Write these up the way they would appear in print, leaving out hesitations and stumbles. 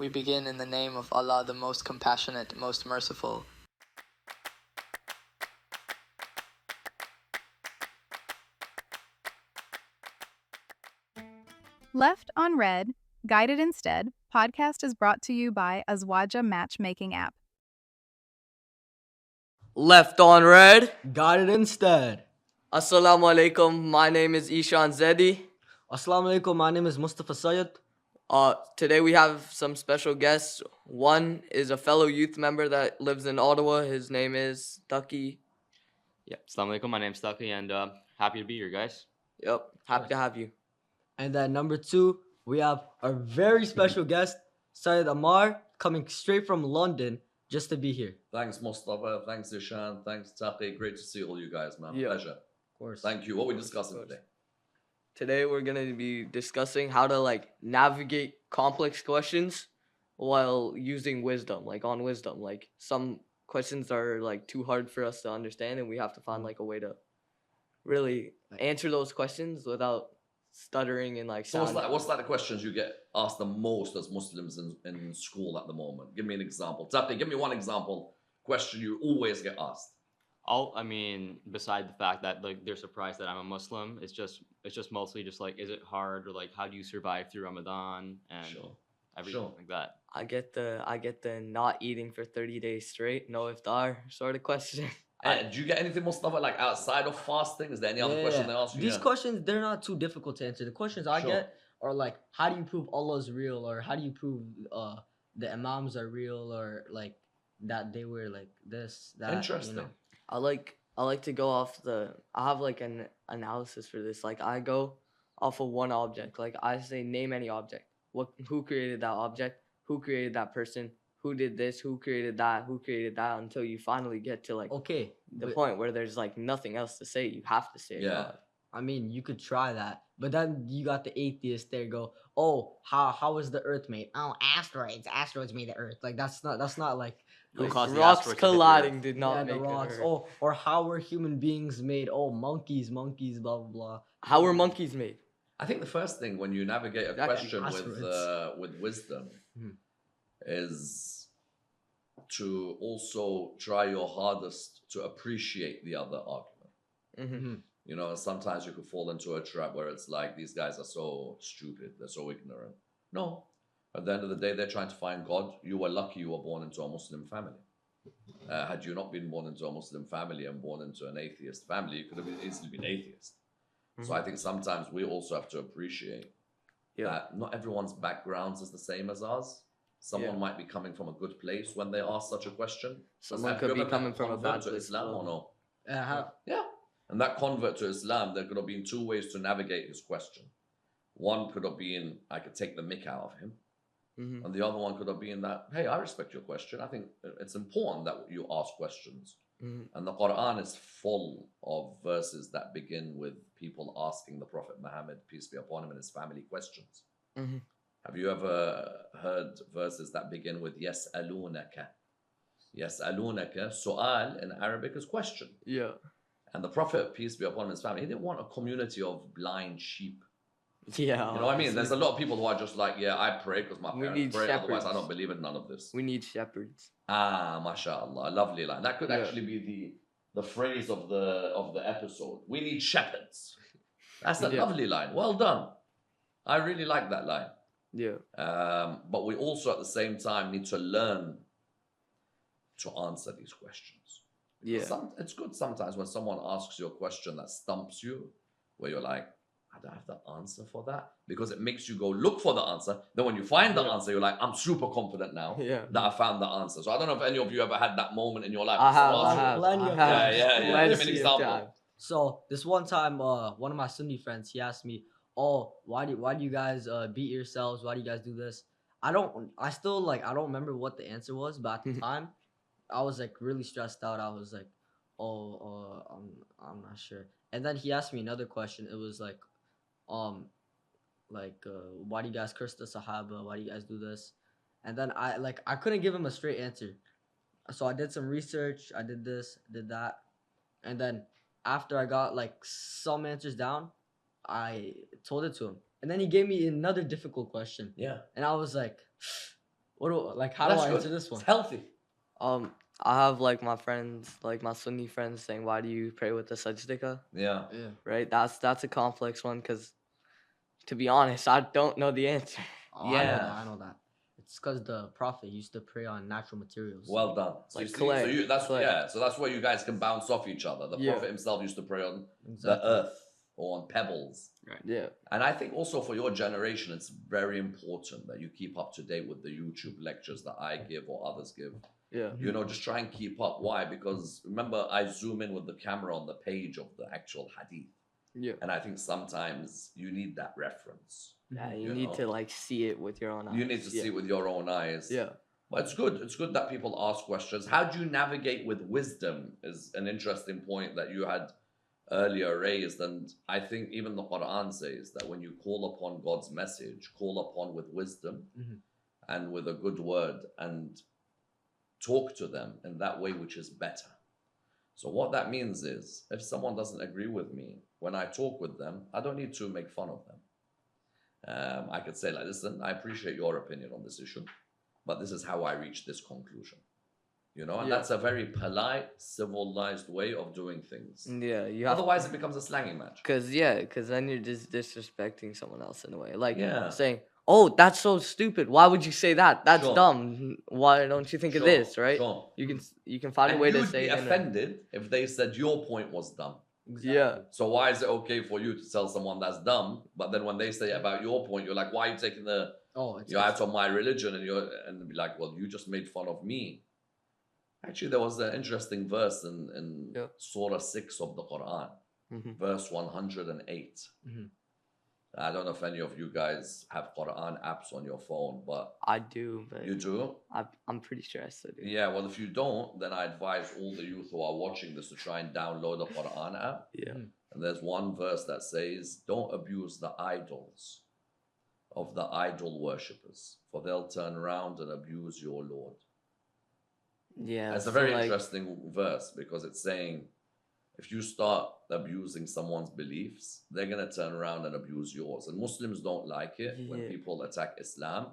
We begin in the name of Allah, the most compassionate, most merciful. Left on Red, Guided Instead, podcast is brought to you by Azwaja Matchmaking app. Left on Red. Guided Instead. Assalamu alaikum. My name is Ishan Zedi. Assalamu alaikum. My name is Mustafa Sayed. Today we have some special guests. One is a fellow youth member that lives in Ottawa. His name is Taki. Yeah, assalamu alaikum. My name's Stucky, and happy to be here, guys. Yep, happy to have you. And then number 2, we have our very special guest, Sayed Ammar, coming straight from London just to be here. Thanks, Mustafa. Thanks, Ishan. Thanks, Taki. Great to see all you guys, man. Yeah. Pleasure. Of course. Thank you. What are we discussing today? Today we're gonna be discussing how to navigate complex questions while using wisdom, on wisdom. Some questions are too hard for us to understand, and we have to find a way to really answer those questions without stuttering and So what's the questions you get asked the most as Muslims in school at the moment? Give me an example. Taki, give me one example question you always get asked. Beside the fact that they're surprised that I'm a Muslim, it's just mostly just is it hard, or how do you survive through Ramadan and everything like that. I get the not eating for 30 days straight, no iftar sort of question. Do you get anything, Mustafa, outside of fasting? Is there any other question they ask you? These questions, they're not too difficult to answer. The questions I get are how do you prove Allah is real, or how do you prove the Imams are real, or that they were this, that. Interesting. I like to go off I have an analysis for this. I go off of one object. I say, name any object. Who created that object? Who created that person? Who did this? Who created that? Who created that? Until you finally get to the point where there's nothing else to say. You have to say God. I mean, you could try that, but then you got the atheist there go, oh, how was the Earth made? Oh, asteroids made the Earth. That's not Who caused the rocks asteroids to hit the colliding Earth? did not make the rocks. Earth. Oh, or how were human beings made? Oh, monkeys, blah blah blah. How were monkeys made? I think the first thing when you navigate a question with wisdom is to also try your hardest to appreciate the other argument. Mm-hmm. You know, sometimes you could fall into a trap where it's these guys are so stupid, they're so ignorant. No, at the end of the day, they're trying to find God. You were lucky you were born into a Muslim family. Had you not been born into a Muslim family and born into an atheist family, you could have easily been atheist. Mm-hmm. So I think sometimes we also have to appreciate that not everyone's backgrounds is the same as ours. Someone might be coming from a good place when they ask such a question. Someone could be coming from a bad place. Islam or no? Yeah. And that convert to Islam, there could have been 2 ways to navigate his question. One could have been, I could take the mick out of him. Mm-hmm. And the other one could have been that, hey, I respect your question. I think it's important that you ask questions. Mm-hmm. And the Quran is full of verses that begin with people asking the Prophet Muhammad, peace be upon him, and his family questions. Mm-hmm. Have you ever heard verses that begin with yas'alunaka? Yas'alunaka, su'al in Arabic is question. Yeah. And the Prophet, peace be upon him, his family, he didn't want a community of blind sheep. Yeah. You know what I mean? There's a lot of people who are just I pray because my parents pray, shepherds. Otherwise I don't believe in none of this. We need shepherds. MashaAllah, lovely line. That could actually be the phrase of the episode. We need shepherds. That's a lovely line. Well done. I really like that line. Yeah. But we also at the same time need to learn to answer these questions. Yeah. It's good sometimes when someone asks you a question that stumps you, where you're like, I don't have the answer for that, because it makes you go look for the answer. Then when you find the answer, you're like, I'm super confident now that I found the answer. So I don't know if any of you ever had that moment in your life. I have. Plenty of times. Yeah. Give me an example. Time. So this one time, one of my Sunni friends, he asked me, oh, why do you guys beat yourselves? Why do you guys do this? I don't remember what the answer was, but at the time, I was really stressed out. I was like, I'm not sure. And then he asked me another question. It was why do you guys curse the Sahaba? Why do you guys do this? And then I couldn't give him a straight answer. So I did some research. I did this, did that. And then after I got some answers down, I told it to him. And then he gave me another difficult question. Yeah. And I was like, how do That's I good. answer this one? It's healthy. I have like my friends, like my Sunni friends, saying, "Why do you pray with the sajdika?" Yeah. Yeah. Right? That's a complex one because, to be honest, I don't know the answer. Oh, I know Yeah. that. I know that. It's because the Prophet used to pray on natural materials. Well done. So Like you see, clay, so you that's clay. yeah. So that's where you guys can bounce off each other. The Yeah. Prophet himself used to pray on the Exactly. earth or on pebbles. Yeah. And I think also for your generation, it's very important that you keep up to date with the YouTube lectures that I give or others give. Yeah. You know, just try and keep up. Why? Because remember, I zoom in with the camera on the page of the actual hadith. Yeah. And I think sometimes you need that reference. Yeah, you You need know? to like see it with your own eyes. You need to see it with your own eyes. Yeah. But it's good. It's good that people ask questions. How do you navigate with wisdom is an interesting point that you had earlier raised. And I think even the Quran says that when you call upon God's message, call upon with wisdom and with a good word and talk to them in that way which is better. So what that means is if someone doesn't agree with me, when I talk with them, I don't need to make fun of them. I could say like, listen, I appreciate your opinion on this issue, but this is how I reached this conclusion. You know, and that's a very polite, civilized way of doing things. Yeah, you have Otherwise, it becomes a slanging match. because then you're just disrespecting someone else in a way. Like saying, "Oh, that's so stupid. Why would you say that? That's Sure. dumb. Why don't you think of this?" Right? Sure. You can find And a way to you'd say be it. offended if they said your point was dumb. Exactly. Yeah. So why is it okay for you to tell someone that's dumb, but then when they say about your point, you're like, why are you taking you're out of my religion, and be like, well, you just made fun of me. Actually, there was an interesting verse in Surah 6 of the Quran, verse 108. I don't know if any of you guys have Quran apps on your phone, but I do. But you do? I'm pretty sure I still do. Yeah, well, if you don't, then I advise all the youth who are watching this to try and download the Quran app. Yeah. And there's one verse that says, don't abuse the idols of the idol worshippers, for they'll turn around and abuse your Lord. Yeah. It's a very interesting verse because it's saying, if you start abusing someone's beliefs, they're going to turn around and abuse yours. And Muslims don't like it when people attack Islam,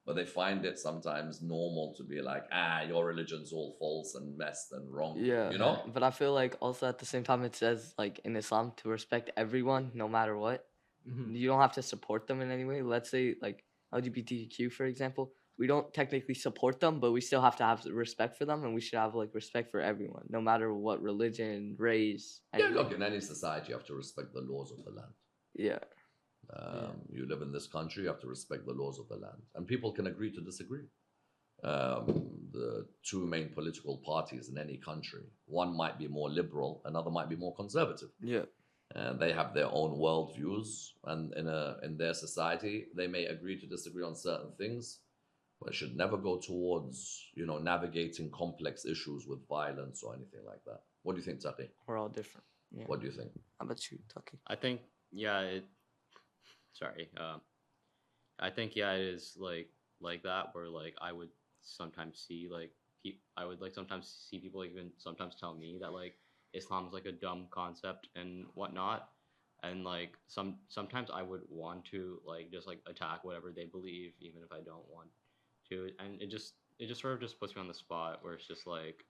but they find it sometimes normal to be like, your religion's all false and messed and wrong. Yeah. You know? But I feel like also at the same time it says like in Islam to respect everyone no matter what. You don't have to support them in any way. Let's say like LGBTQ, for example. We don't technically support them, but we still have to have respect for them, and we should have like respect for everyone, no matter what religion, race. Yeah, look, in any society, you have to respect the laws of the land. Yeah. You live in this country, you have to respect the laws of the land. And people can agree to disagree. The two main political parties in any country, one might be more liberal, another might be more conservative. Yeah. And they have their own worldviews, and in their society, they may agree to disagree on certain things, but it should never go towards, navigating complex issues with violence or anything like that. What do you think, Taqi? We're all different. Yeah. What do you think? How about you, Taqi? I think, it is like that, where like I would sometimes see sometimes see people even sometimes tell me that like Islam is like a dumb concept and whatnot, and like sometimes I would want to like just like attack whatever they believe even if I don't want to, and it just sort of just puts me on the spot where it's just like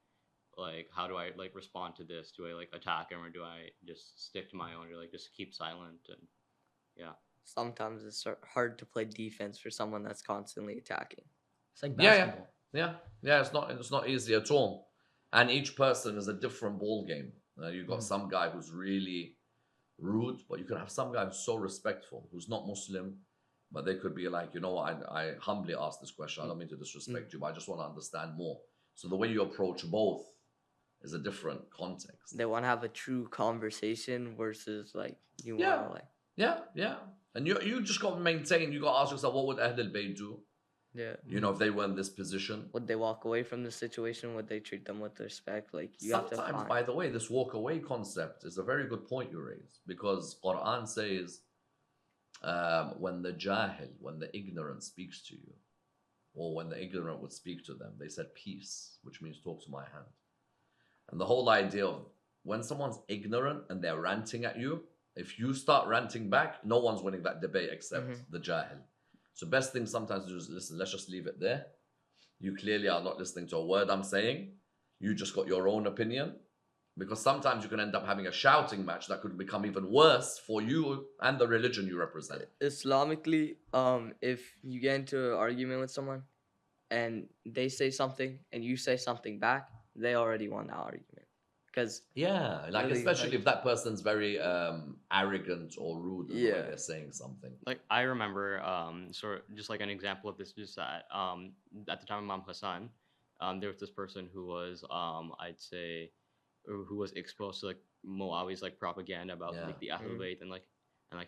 how do I like respond to this? Do I like attack him, or do I just stick to my own, or like just keep silent? And yeah, sometimes it's hard to play defense for someone that's constantly attacking. It's like basketball. Yeah. It's not easy at all, and each person is a different ball game. You've got some guy who's really rude, but you can have some guy who's so respectful, who's not Muslim, but they could be like, I humbly ask this question. I don't mean to disrespect you, but I just want to understand more. So the way you approach both is a different context. They want to have a true conversation versus like you want to like. Yeah. And you just got to maintain. You got to ask yourself, what would Ahl al-Bayt do? Yeah. If they were in this position. Would they walk away from the situation? Would they treat them with respect? Like you Sometimes, have to find. by the way, this walk away concept is a very good point you raise, because Quran says, when the jahil, when the ignorant speaks to you, or when the ignorant would speak to them, they said peace, which means talk to my hand. And the whole idea of when someone's ignorant and they're ranting at you, if you start ranting back, no one's winning that debate except the jahil. So best thing sometimes to do is listen, let's just leave it there. You clearly are not listening to a word I'm saying. You just got your own opinion. Because sometimes you can end up having a shouting match that could become even worse for you and the religion you represent. Islamically, if you get into an argument with someone and they say something and you say something back, they already won that argument. Because Yeah, like really, especially like- if that person's very arrogant or rude in the way Yeah. they're saying something. Like I remember, sort of just like an example of this, just that at the time of Imam Hassan, there was this person who was, I'd say, who was exposed to like Muawiyah's like propaganda about Yeah. like the Ahlul Bayt and like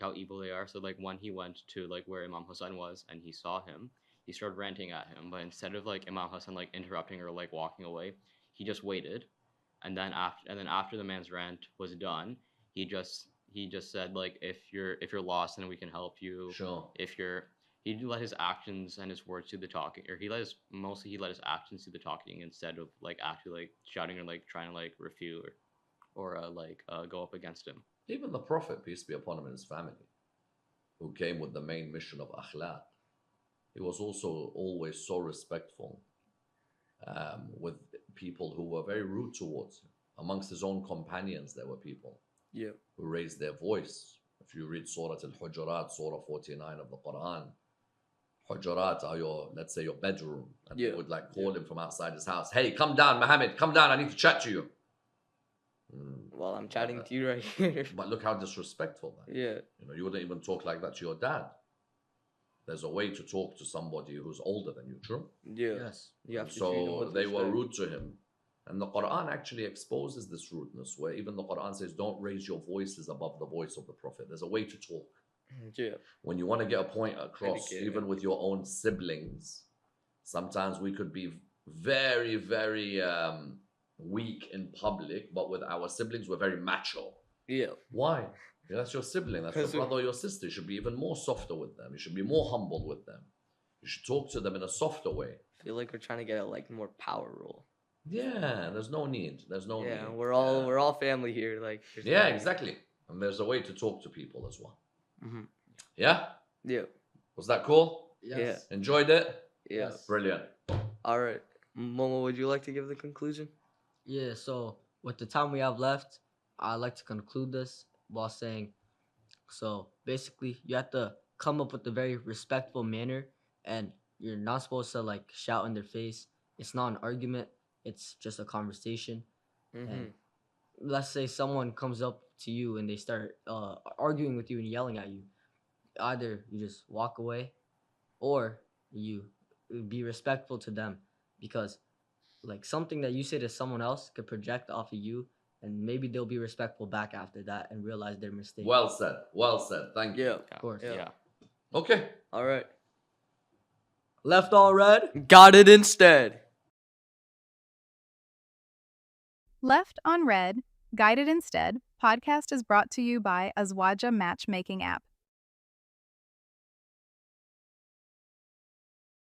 how evil they are. So like when he went to like where Imam Hassan was and he saw him, he started ranting at him. But instead of like Imam Hassan like interrupting or like walking away, he just waited, and then after the man's rant was done, he just said like if you're lost then we can help you. Sure. If you're he let his actions and his words do the talking, or he let his actions do the talking instead of like actually like shouting or like trying to like refute or go up against him. Even the Prophet, peace be upon him, and his family, who came with the main mission of akhlaq, he was also always so respectful with people who were very rude towards him. Amongst his own companions, there were people yeah, who raised their voice. If you read Surah Al-Hujurat, Surah 49 of the Quran, Hujurat are let's say your bedroom, and they would like call him from outside his house. Hey, come down, Muhammad, come down, I need to chat to you. well, I'm chatting to you right here. But look how disrespectful that is. Yeah, You know, you wouldn't even talk like that to your dad. There's a way to talk to somebody who's older than you, true? yeah. Yes. You have to treat him So with they were respect. rude to him. And the Quran actually exposes this rudeness, where even the Quran says, don't raise your voices above the voice of the Prophet. There's a way to talk. Yeah, When you want to get a point across, Educating even it. with your own siblings, sometimes we could be very, very weak in public, but with our siblings, we're very macho. yeah. Why? Yeah, that's your sibling, that's your Because brother or your sister. You should be even more softer with them. You should be more humble with them. You should talk to them in a softer way. I feel like we're trying to get a like more power role. Yeah, there's no need. There's no need. Yeah, we're all family here. Like there's Yeah, no- exactly. And there's a way to talk to people as well. Mhm. Yeah? Yeah, Was that cool? Yes. Enjoyed it? yeah. Yes. Brilliant. All right, Momo, would you like to give the conclusion? Yeah, so with the time we have left, I'd like to conclude this while saying, so basically, you have to come up with a very respectful manner, and you're not supposed to like shout in their face. It's not an argument, it's just a conversation. Mm-hmm. And let's say someone comes up to you and they start arguing with you and yelling at you. Either you just walk away or you be respectful to them, because like something that you say to someone else could project off of you, and maybe they'll be respectful back after that and realize their mistake. Well said. Well said. Thank you. Yeah, Of course. Yeah. Okay. All right. Left all red. Got it instead. Left on Red, Guided Instead podcast is brought to you by Azwaja Matchmaking app.